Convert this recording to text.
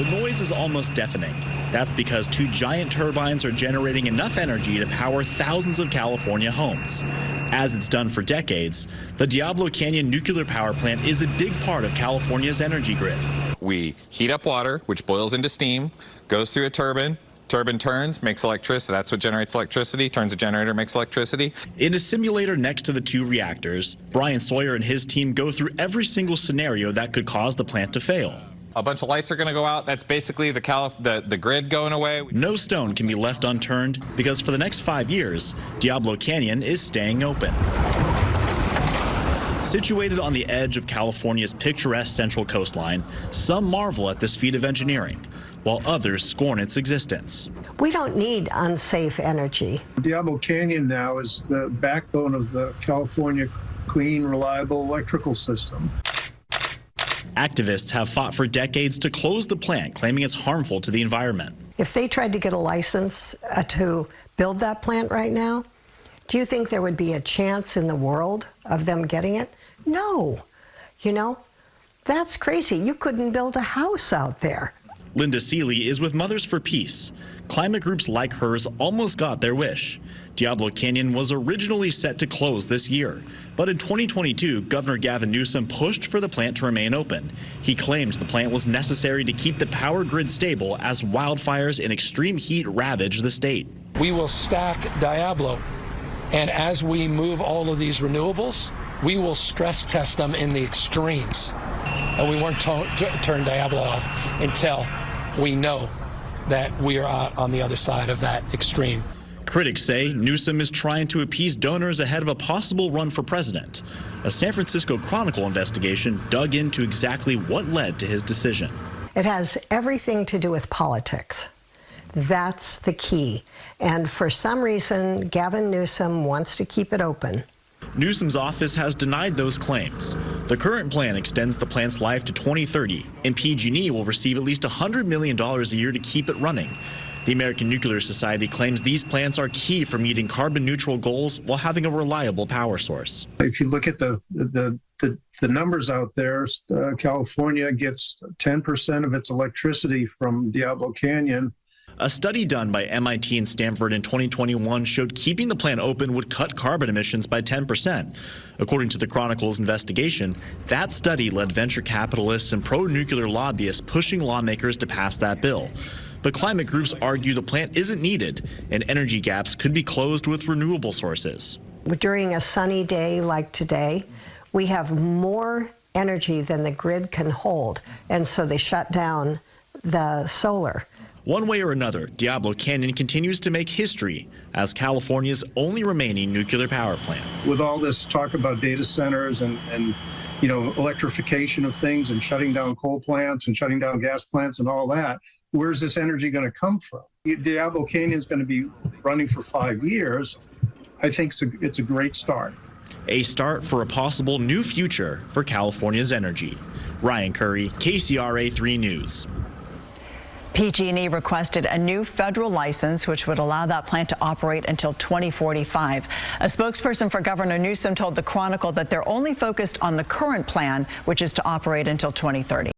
The noise is almost deafening. That's because two giant turbines are generating enough energy to power thousands of California homes. As it's done for decades, the Diablo Canyon nuclear power plant is a big part of California's energy grid. We heat up water, which boils into steam, goes through a turbine. Turbine turns, makes electricity. That's what generates electricity. Turns a generator, makes electricity. In a simulator next to the two reactors, Brian Sawyer and his team go through every single scenario that could cause the plant to fail. A bunch of lights are going to go out. That's basically the grid going away. No stone can be left unturned because for the next 5 years, Diablo Canyon is staying open. Situated on the edge of California's picturesque central coastline, some marvel at this feat of engineering, while others scorn its existence. We don't need unsafe energy. Diablo Canyon now is the backbone of the California clean, reliable electrical system. Activists have fought for decades to close the plant, claiming it's harmful to the environment. If they tried to get a license to build that plant right now, do you think there would be a chance in the world of them getting it? No. You know, that's crazy. You couldn't build a house out there. Linda Seeley is with Mothers for Peace. Climate groups like hers almost got their wish. Diablo Canyon was originally set to close this year, but in 2022, Governor Gavin Newsom pushed for the plant to remain open. He claimed the plant was necessary to keep the power grid stable as wildfires and extreme heat ravage the state. We will stack Diablo, and as we move all of these renewables, we will stress test them in the extremes. And we won't turn Diablo off until we know that we are out on the other side of that extreme. Critics say Newsom is trying to appease donors ahead of a possible run for president. A San Francisco Chronicle investigation dug into exactly what led to his decision. It has everything to do with politics. That's the key. And for some reason, Gavin Newsom wants to keep it open. Newsom's office has denied those claims. The current plan extends the plant's life to 2030, and PG&E will receive at least $100 million a year to keep it running. The American Nuclear Society claims these plants are key for meeting carbon neutral goals while having a reliable power source. If you look at the numbers out there, California gets 10% of its electricity from Diablo Canyon. A study done by MIT and Stanford in 2021 showed keeping the plant open would cut carbon emissions by 10%. According to the Chronicle's investigation, that study led venture capitalists and pro-nuclear lobbyists pushing lawmakers to pass that bill. But climate groups argue the plant isn't needed, and energy gaps could be closed with renewable sources. During a sunny day like today, we have more energy than the grid can hold, and so they shut down the solar. One way or another, Diablo Canyon continues to make history as California's only remaining nuclear power plant. With all this talk about data centers and you know, electrification of things and shutting down coal plants and shutting down gas plants and all that, where's this energy going to come from? Diablo Canyon is going to be running for 5 years. I think it's a great start. A start for a possible new future for California's energy. Ryan Curry, KCRA 3 News. PG&E requested a new federal license which would allow that plant to operate until 2045. A spokesperson for Governor Newsom told the Chronicle that they're only focused on the current plan, which is to operate until 2030.